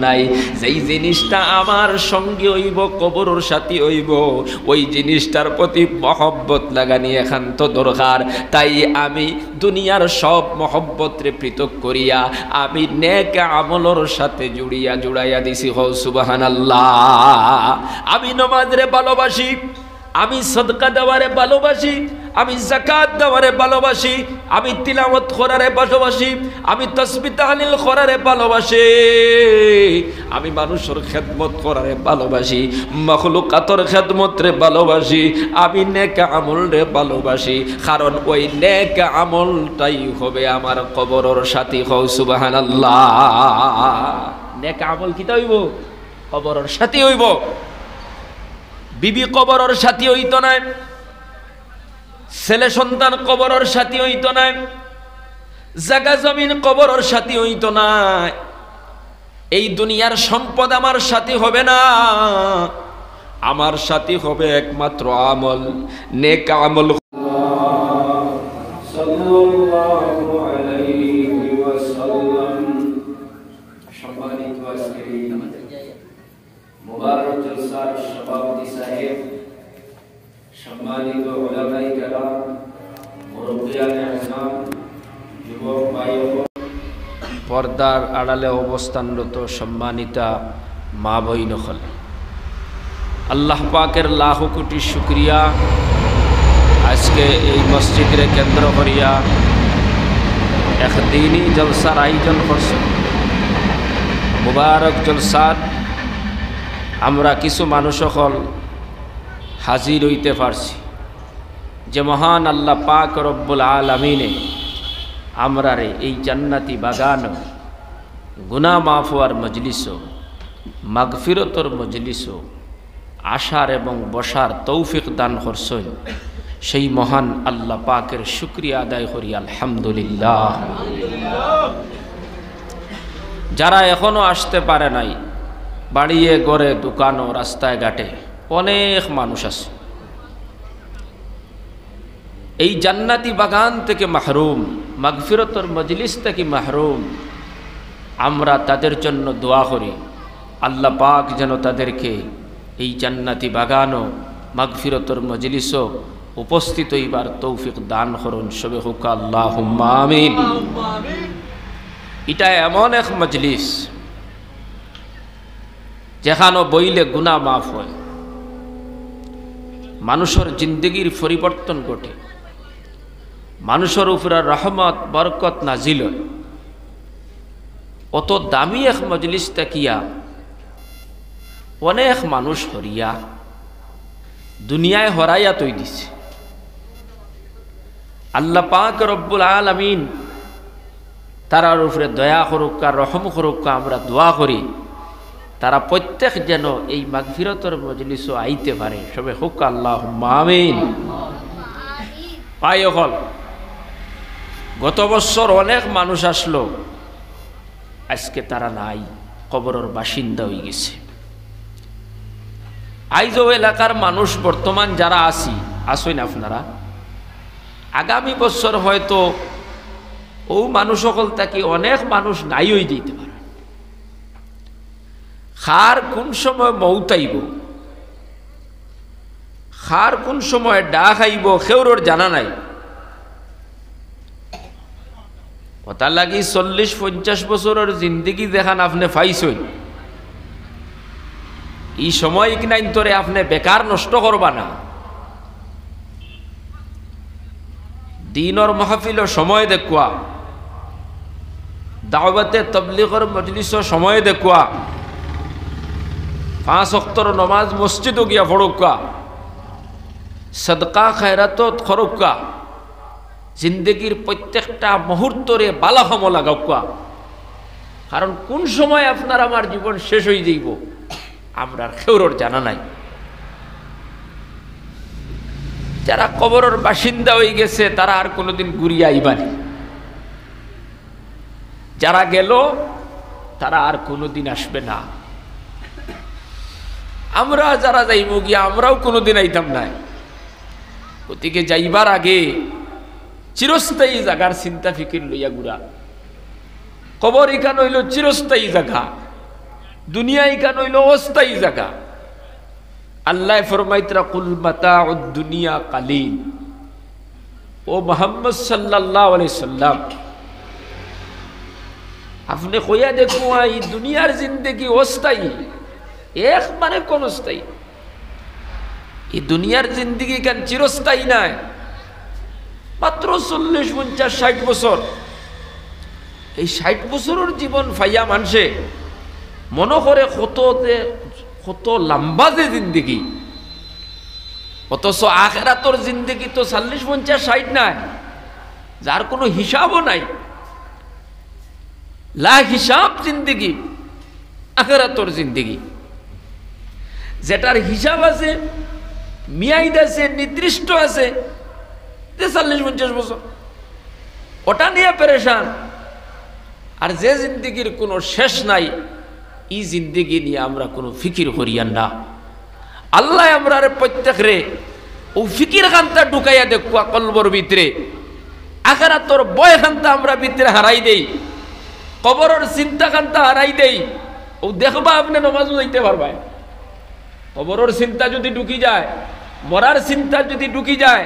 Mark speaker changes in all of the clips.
Speaker 1: নাই। যেই জিনিসটা আমার সঙ্গে হইব, কবরের সাথী হইব, ওই জিনিসটার প্রতি মহব্বত লাগানি একান্ত দরকার। তাই আমি দুনিয়ার সব মহব্বতরে পৃথক করিয়া আমি নেক আমলের সাথে জুড়াইয়া দিছি। হো সুবহানাল্লাহ। আমি নামাজরে ভালোবাসি, আমি সদকা দেওয়ারে ভালোবাসি, আমি যাকাত দেওয়ারে ভালোবাসি, আমি তিলাওয়াত করারে ভালোবাসি, আমি তাসবিহ তাহলিল করারে ভালোবাসি, আমি মানুষের খেদমত করারে ভালোবাসি, মাখলুকাতের খেদমতরে ভালোবাসি, আমি নেক আমলরে ভালোবাসি। কারণ ওই নেক আমলটাই হবে আমার কবরের সাথী। হও সুবহানাল্লাহ। নেক আমল কিতা হইব? কবরের সাথী হইব। বিবি কবরের সাথী হইতো না, ছেলে সন্তান কবরের সাথী হইতো না, জায়গা জমিন কবরের সাথী হইতো না, এই দুনিয়ার সম্পদ আমার সাথী হবে না। আমার সাথী হবে একমাত্র আমল, নেক আমল। সাল্লাল্লাহু আলাইহি ওয়াসাল্লাম। সম্মানিত আজকের মুবারক জলসার সভাপতি সাহেব, সম্মানিত উলামায়ে কেরাম, মুরব্বিয়ানে আযম, যুবক ভাই ও পর্দার আড়ালে অবস্থানরত সম্মানিতা মা বইনখল, আল্লাহ পাকের লাখ কোটি শুকরিয়া। আজকে এই মসজিদরে কেন্দ্র করিয়া একদিনই জলসার আয়োজন করছে। মুবারক জলসার আমরা কিছু মানুষ সকল হাজির হইতে পারছি, যে মহান আল্লাহ পাক রব্বুল আলামিনে আমরারে এই জান্নাতি বাগান, গুনাহ মাফ হওয়ার মজলিস, মাগফিরতর মজলিস আসার এবং বসার তৌফিক দান করছেন। সেই মহান আল্লাহ পাকের শুকরিয়া আদায় করি আলহামদুলিল্লাহ। যারা এখনো আসতে পারে নাই, বাড়িয়ে গড়ে দোকানও রাস্তায় ঘাটে অনেক মানুষ আছে, এই জান্নাতি বাগান থেকে মাহরুম, মাগফিরতর মজলিস থেকে মাহরুম। আমরা তাদের জন্য দোয়া করি, আল্লাহ পাক যেন তাদেরকে এই জান্নাতি বাগানও মাগফিরতর মজলিসও উপস্থিত হইবার তৌফিক দান করুন। সবে হুকা আল্লাহুম্মা আমিন। এটা এমন এক মজলিস যেখানে বইলে গুনাহ মাফ হয়, মানুষের জিন্দগির পরিবর্তন ঘটে, মানুষের উপরে রহমত বরকত নাজিল হয়। অত দামি এক মজলিস তাকিয়া অনেক মানুষ হরিয়া দুনিয়ায় হরাইয়া তৈ দিছে। আল্লাহ পাক রব্বুল আলামিন তারার উপরে দয়া করুকা, রহম করুকা, আমরা দোয়া করি তারা প্রত্যেক যেন এই মাগফিরতর মজলিসও আইতে পারে। সবে হুক আল্লাহুম্মা আমিন। পায় হল গত বছর অনেক মানুষ আসলো, আজকে তারা নাই, কবরের বাসিন্দা হয়ে গেছে। আইজও এলাকার মানুষ বর্তমান যারা আসেন আপনারা, আগামী বছর হয়তো ও মানুষ সকল থাকি অনেক মানুষ নাই হয়ে যেতে পারে। খার কোন সময় মৌতাইব, খার কোন সময় ডাক আইব, কেউর জানা নাই। কথা লাগি 40-50 বছরের জিন্দগি দেখান আপনি পাইছেন, এই সময় কিনাইন তোরে আপনি বেকার নষ্ট করবা না। দিনর মাহফিলের সময় দেখুয়া, দাওয়াতে তবলিগের মজলিসের সময় দেখুয়া, 5 ওয়াক্তের নমাজ মসজিদও গিয়া পড়ুকা, সদকা খয়রাতত করুকা, জিন্দগির প্রত্যেকটা মুহূর্তরে বালাহম লাগাউকা। কারণ কোন সময় আপনার আমার জীবন শেষ হয়ে যাইব আমরা কেউর জানা নাই। যারা কবরের বাসিন্দা হয়ে গেছে তারা আর কোনোদিন ঘুরিয়া আইবানি, যারা গেল তারা আর কোনোদিন আসবে না। আমরা যারা যাইব গিয়া আমরাও কোনোদিন আইতাম না। ওদিকে যাইবার আগে চিরস্থায়ী জায়গার চিন্তা ফিকির লইয়া ঘুরা। কবর এখান হইল চিরস্থায়ী জায়গা, দুনিয়া ইকান হইল অস্থায়ী জায়গা। আল্লাহ ফরমাইতরা কুল মাতাউদ দুনিয়া কালিল। ও মুহাম্মদ সাল্লাল্লাহু আলাইহি সাল্লাম, আপনি কইয়া দেখো এই দুনিয়ার জিন্দেগি অস্থায়ী, একবারে কোন অস্থায়ী। এই দুনিয়ার জিন্দেগি কেন চিরস্থায়ী নাই, মাত্র 40, 50, 60 বছর। এই 60 বছরের জীবন ফাইয়া মানুষে মনে করে কত লম্বা যে জিন্দেগি, অথচ আখিরাতের জিন্দেগি তো 40, 50, 60 নাই, যার কোনো হিসাবও নাই। লা হিসাব জিন্দেগি আখিরাতের জিন্দেগি, যেটার হিসাব আছে, মিয়াদ আছে, নির্দিষ্ট আছে, 40, 50 বছর, ওটা নিয়ে পেরেশান। আর যে জিন্দেগির কোনো শেষ নাই, এই জিন্দেগি নিয়ে আমরা কোনো ফিকির করিয়ান না। আল্লাহ আমরা প্রত্যেক রে ও ফিকির খান্তা ঢুকাইয়া দেখুয়া কলবর ভিতরে, আখিরাতের বয় খান্তা আমরা ভিতরে হারাই দেই, কবরের চিন্তা খান্তা হারাই দেই। ও দেখবা আপনি নামাজও যাইতে পারবেন। কবরের চিন্তা যদি ঢুকি যায়, মরার চিন্তা যদি ঢুকি যায়,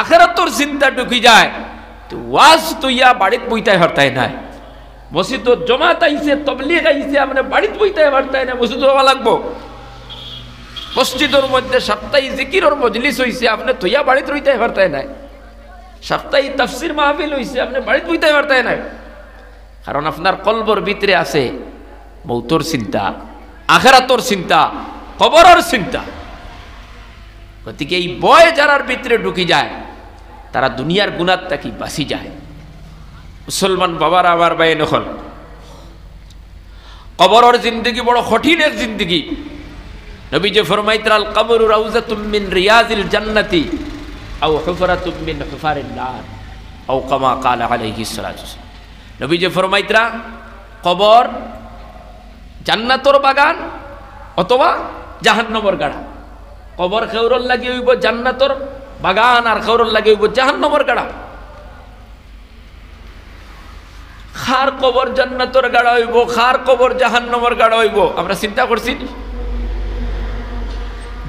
Speaker 1: আখিরাতের চিন্তা ঢুকি যায়, তো ওয়াজ তুইয়া বাড়িতে বইতাই হরতাই নাই। মসজিদ জমাত আইছে, তবলিগ আইছে, আপনি বাড়িতে বইতাই হরতাই না, মসজিদ হওয়া লাগবো। মসজিদের মধ্যে সাপ্তাহিক জিকিরের মজলিস হইছে, আপনি তুইয়া বাড়িতে রইতাই হরতাই নাই। সাপ্তাহিক তাফসীর মাহফিল হইছে, আপনি বাড়িতে বইতাই হরতাই নাই। কারণ আপনার কলবর ভিতরে আছে মৌতর চিন্তা, আখিরাতের চিন্তা, কবরের চিন্তা। গতিকে এই বয় যারার ভিতরে ঢুকি যায়, তারা দুনিয়ার গুনাহ থেকে বাঁচি যায়। মুসলমান বাবারা আমার বাইন হল, কবরের জিন্দগি বড় কঠিন এক জিন্দগি। নবী যে ফরমাইতেন আল কবরু রাউযাতুম মিন রিয়াজিল জান্নাতি আও হুফরাতুম মিন হুফারিন নার আও কামা ক্বালা আলাইহিস সালাতু। নবী যে ফরমাইতরা কবর জান্নাতর বাগান অথবা জাহান্নামের গাড়া। কবর খেউরর লাগি হইব জান্নাতর বাগান, আর খেউরর লাগি হইব জাহান্নামের গাড়া। খার কবর জান্নাতর গাড়া হইব, খার কবর জাহান্নামের গাড়া হইব। আমরা চিন্তা করছি,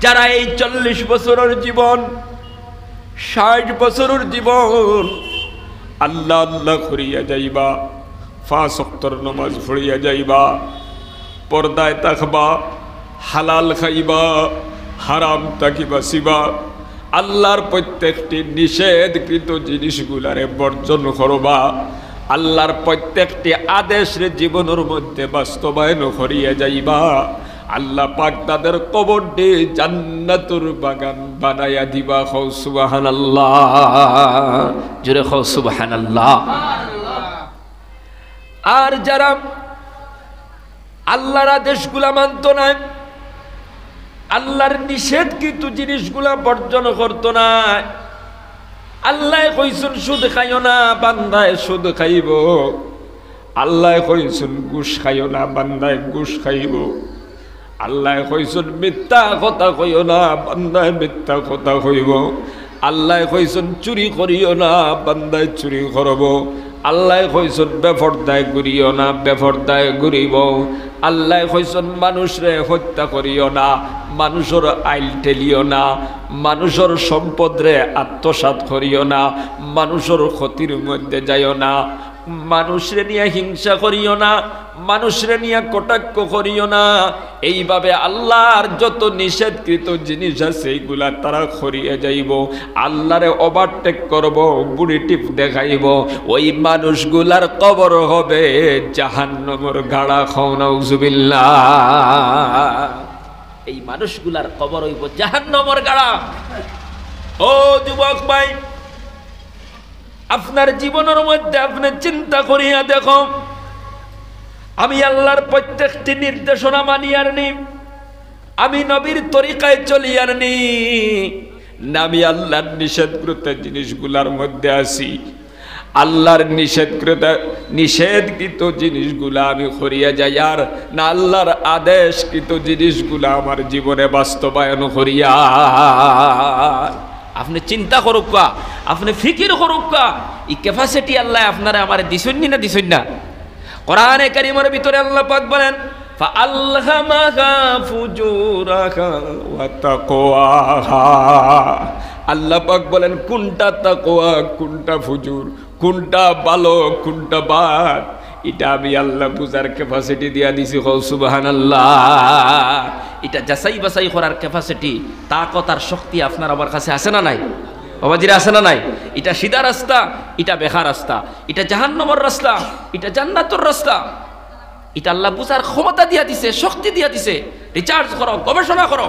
Speaker 1: যারা এই 40 বছরের জীবন, 60 বছরের জীবন আল্লাহ আল্লাহ করিয়া যাইবা, 5 ওয়াক্তের নামাজ পড়িয়া যাইবা, পর্দায় থাকবা, হালাল খাইবা, হারাম থাকি বাঁচিবা, আল্লাহর প্রত্যেকটি নিষেধকৃত জিনিসগুলারে বর্জন করবা, আল্লাহর প্রত্যেকটি আদেশের জীবনের মধ্যে বাস্তবায়ন করিয়া যাইবা, আল্লাহ পাক তাদের কবরটি জান্নাতুর বাগান বানাইয়া দিবা। খাও সুবহানাল্লাহ, জোরে খাও সুবহানাল্লাহ। আর যারা আল্লাহর আদেশগুলা মানত না, আল্লাহর নিষেধকৃত জিনিসগুলা বর্জন করত না, আল্লাহ কইছেন সুদ খাইও না, বান্দায় সুদ খাইব। আল্লাহ কইছেন ঘুষ খাইও না, বান্দায় ঘুষ খাইব। আল্লাহ কইছেন মিথ্যা কথা কইও না, বান্দায় মিথ্যা কথা কইব। আল্লাহ কইছেন চুরি করিও না, বান্দায় চুরি করব। আল্লাহ কইছেন বেফরদায় ঘুরিও না, বেফরদায় ঘুরিব। আল্লাহ কইছেন মানুষরে হত্যা করিও না, মানুষের আইল ঠেলিও না, মানুষের সম্পদরে আত্মসাৎ করিও না, মানুষের ক্ষতির মধ্যে যাইও না, মানুষরে নিয়ে হিংসা করিও না, মানুষরে নিয়ে কটাক্ষ করিও না। এইভাবে আল্লাহর যত নিষেধকৃত জিনিস আছে এইগুলা তারা করিয়ে যাইব, আল্লাহরে ওভারটেক করব, বুড়ি টিপ দেখাইব। ওই মানুষগুলার কবর হবে জাহান্নামের গাড়া। খাও নাউজুবিল্লাহ। এই মানুষগুলার কবর হইব জাহান্নামের গাড়া। ও যুবক ভাই, আপনার জীবনের মধ্যে আপনি চিন্তা করিয়া দেখো, আমি আল্লাহর প্রত্যেকটি নির্দেশনা মানি আর নি, আমি নবীর তরিকায় চলি আর নি, না আমি আল্লাহর নিষেধকৃত জিনিসগুলার মধ্যে আছি। আল্লাহর নিষেধকৃত জিনিসগুলা আমি করিয়া যাই, আর না আল্লাহর আদেশকৃত জিনিসগুলা আমার জীবনে বাস্তবায়ন করিয়া। আপনি চিন্তা করুক কা, আপনি ফিকির করুক কা, এই ক্যাপাসিটি আল্লাহ আপনারা আমার দিছেন না দিছেন না। কোরআনে কারীমের ভিতরে আল্লাহ পাক বলেন ফাআলহামাহা ফুজুরাহা ওয়া তাকওয়াহা। আল্লাহ পাক বলেন কোনটা তাকওয়া, কোনটা ফুজুর, কোনটা ভালো, কোনটা বাদ, এটা আমি আল্লাহ বুঝার ক্যাপাসিটি দিয়া দিছি। সুবহানাল্লাহ। এটা যাচাই বাছাই করার ক্যাপাসিটি, তাকত আর শক্তি আপনার আমার কাছে আছে না নাই? বাবাজিরা আছে না নাই? এটা সিধা রাস্তা, এটা বেকার রাস্তা, এটা জাহান্নামের রাস্তা, এটা জান্নাতের রাস্তা, এটা আল্লাহ বুঝার ক্ষমতা দিয়া দিছে, শক্তি দিয়া দিছে। রিচার্জ করো, গবেষণা করো।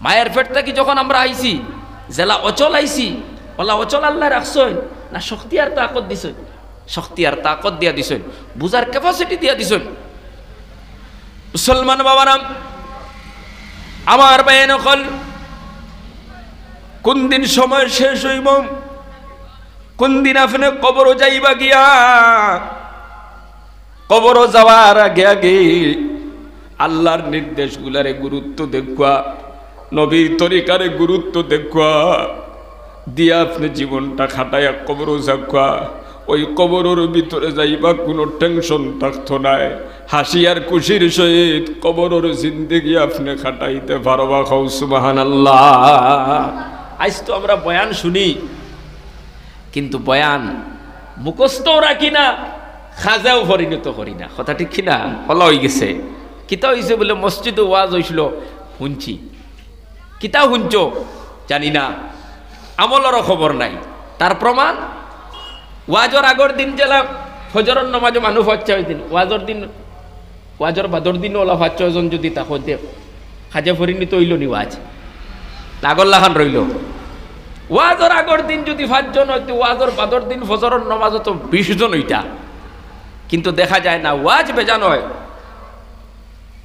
Speaker 1: মায়ের পেট থেকে যখন আমরা আইছি, জেলা অচল আইছি, ওলা অচল আল্লাহ রাখছেন না শক্তি আর তাকত দিছেন? শক্তি আর তাকত দিয়া দিছেন, বুঝার ক্যাপাসিটি দিয়া দিছেন। মুসলমান বাবারাম, আমার বাইন কল, কোন দিন সময় শেষ হইব, কোন দিন আপনি কবরও যাইবা গিয়া, কবরও যাওয়ার আগে আগে আল্লাহর নির্দেশগুলারে গুরুত্ব দেখবা, নবীর তরিকারে গুরুত্ব দেখবা দিয়া আপনি জীবনটা খাটাইয়া কবরও যাবা। ওই কবরের ভিতরে যাইবা কোনো টেনশন থাকতো নাই, হাসি আর খুশির সহিত কবরের জিন্দেগি আপনি খাটাইতে পারবা। খাও সুবহানাল্লাহ। আজ তো আমরা বয়ান শুনি, কিন্তু বয়ান মুখস্থও রাখি না, খাজাও পরিণত করি না। কথা ঠিক কিনা? হলা হয়ে গেছে। কিতা হয়েছে বলে মসজিদে ওয়াজ হয়েছিল, শুনছি। কিতা শুনছ জানি না, আমলেরও খবর নাই। তার প্রমাণ ওয়াজর আগর দিন গেলাম, ফজরের নামাজও মানুষ হচ্ছে ওই দিন, ওয়াজর দিন, ওয়াজর বাদর দিন ওলা হচ্ছে ওজন যদি তা হতে খাজা পরিণত হইল নি ওয়াজ, লাগল্লাখান রইল। ওয়াজর আগর দিন যদি 5 জন হইতো, ওয়াজর বাদর দিন ফজরের নামাজ তো 20 জন হইতা, কিন্তু দেখা যায় না। ওয়াজ বেজান হয়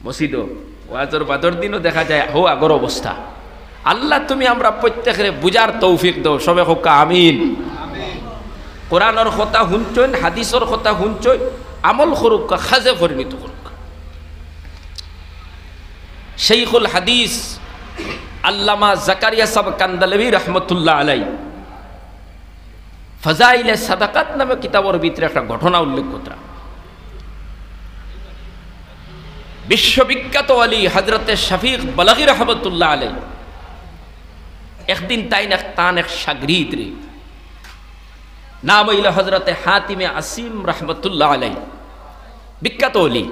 Speaker 1: মসজিদও, ওয়াজর বাদর দিনও দেখা যায় হো আগর অবস্থা। আল্লাহ তুমি আমরা প্রত্যেকের বুঝার তৌফিক দাও, সবে হোক আমিন। কোরআনের কথা শুনছই, হাদিসের কথা শুনছই, আমল করুক, খাজে পরিণত করুক। শাইখুল হাদিস আল্লামা জাকারিয়া সাহেব কান্দালভি রহমতুল্লাহ আলাই ফাজাইলে সাদাকাত নামে কিতাবের ভিতরে একটা ঘটনা উল্লেখ করা। বিশ্ববিখ্যাত আলী হযরতে শফিক বলগি রহমতুল্লাহ আলাই একদিন তান এক শাগরিদ রে, নাম হইল হযরতে হাতিমে আসিম রহমতুল্লাহ আলাই, বিখ্যাত অলি।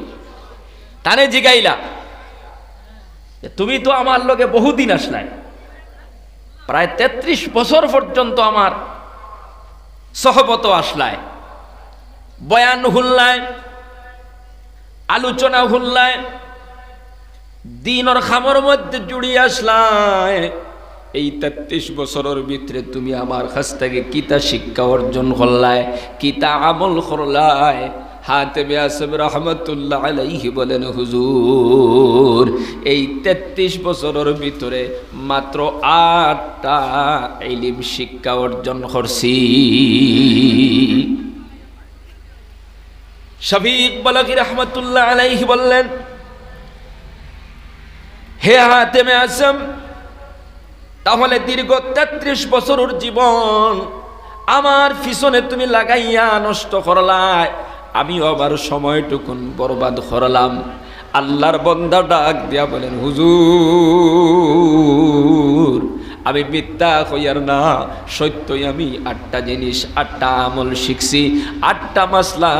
Speaker 1: তানে জিগাইলা, তুমি তো আমার লগে বহুদিন আসলাই, প্রায় 33 বছর পর্যন্ত আমার সহবত আসলাই, বয়ান হুল্লায়, আলোচনা হুল্লায়, দিনের খামর মধ্যে জুড়িয়ে আসলাই। এই 33 বছরের ভিতরে তুমি আমার কাছ থেকে কিতা শিক্ষা অর্জন করলায়, কিতা আমল করলায়? হাতেমে আসিম রহমতুল্লাহ আলাইহি বলেন, হুজুর এই 33 বছরের ভিতরে মাত্র 8টা ইলম শিক্ষা অর্জন করছি। শফিক বলগি রহমতুল্লাহ আলাইহি বললেন, হে হাতেমে আসিম, তাহলে দীর্ঘ 33 বছরের জীবন আমার পিছনে তুমি লাগাইয়া নষ্ট করলাই, আমি আবার সময়টুকুন বরবাদ করলাম। আল্লাহর বান্দা ডাক দিয়া বলেন, হুজুর আমি মিথ্যা কইয়ার না, সত্যই আমি 8টা জিনিস, 8টা আমল শিখছি, 8টা মাসলা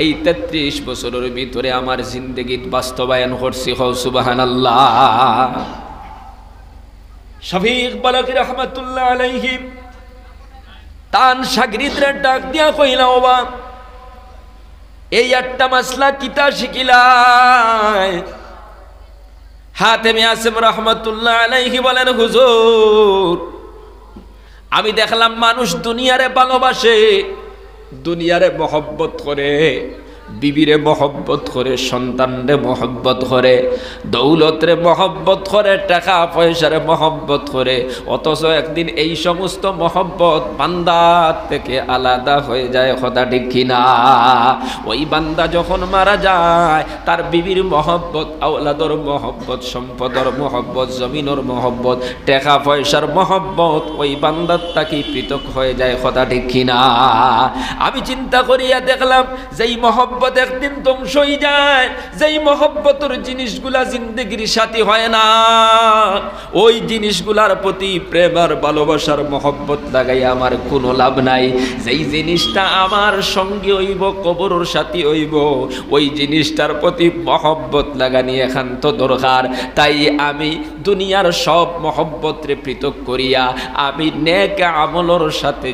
Speaker 1: এই 33 বছরের ভিতরে আমার জিন্দেগীত বাস্তবায়ন করছি। হও সুবহানাল্লাহ। শফিক বলগি রহমতুল্লাহ আলাইহি তান শাগরিদরে ডাক দিয়া কইলা, ওবা এই 8টা মাসলা কিতা শিখিলাই? হাতেমে আসিম রহমতুল্লাহ আলাইহি বলেন, হুজুর আমি দেখলাম মানুষ দুনিয়ারে ভালোবাসে, দুনিয়ারে মহব্বত করে, বিবিরে মহব্বত করে, সন্তানরে মহব্বত করে, দৌলতরে মহব্বত করে, টাকা পয়সারে মহব্বত করে, অথচ একদিন এই সমস্ত মহব্বত বান্দার থেকে আলাদা হয়ে যায়। কথা ঠিক কিনা? ওই বান্দা যখন মারা যায়, তার বিবির মহব্বত, আওলাদর মহব্বত, সম্পদর মহব্বত, জমিনের মহব্বত, টাকা পয়সার মহব্বত ওই বান্দার তাকে পৃথক হয়ে যায়। কথা ঠিক কিনা? আমি চিন্তা করিয়া দেখলাম যে এই মহব্বত মহব্বত একদিন ধ্বংস হয়ে যায়, যেই মহব্বতের জিনিসগুলা জিন্দেগির সাথী হয় না, ওই জিনিসগুলার প্রতি প্রেম আর ভালোবাসার মহব্বত লাগাই আমার কোনো লাভ নাই। যেই জিনিসটা আমার সঙ্গে হইব, কবরের সাথী হইব, ওই জিনিসটার প্রতি মহব্বত লাগানি একান্ত দরকার। তাই আমি দুনিয়ার সব মহব্বতরে পৃথক করিয়া আমি নেক আমলের সাথে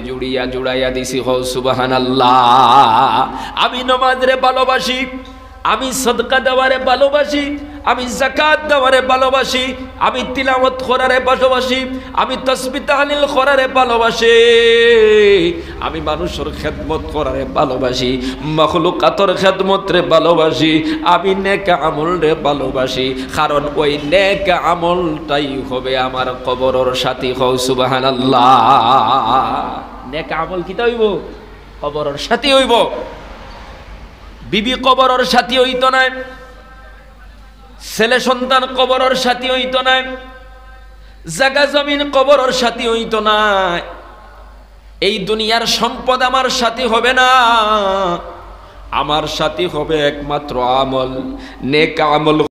Speaker 1: জুড়াইয়া দিছি। হো সুবহানাল্লাহ। আমি নামাজরে ভালোবাসি, আমি সদকা দেওয়ারে ভালোবাসি, আমি যাকাত দেওয়ারে ভালোবাসি, আমি তিলাওয়াত করারে ভালোবাসি, আমি তাসবিহ তাহলিল করারে ভালোবাসি, আমি মানুষের খেদমত করারে ভালোবাসি, মাখলুকাতের খেদমতরে ভালোবাসি, আমি নেক আমলরে ভালোবাসি। কারণ ওই নেক আমলটাই হবে আমার কবরের সাথী। হও সুবহানাল্লাহ। নেক আমল কিতা হইব? কবরের সাথী হইব। বিবি কবরের সাথী হইতো না, ছেলে সন্তান কবরের সাথী হইতো না, জায়গা জমিন কবরের সাথী হইতো না, এই দুনিয়ার সম্পদ আমার সাথী হবে না। আমার সাথী হবে একমাত্র আমল, নেক আমল।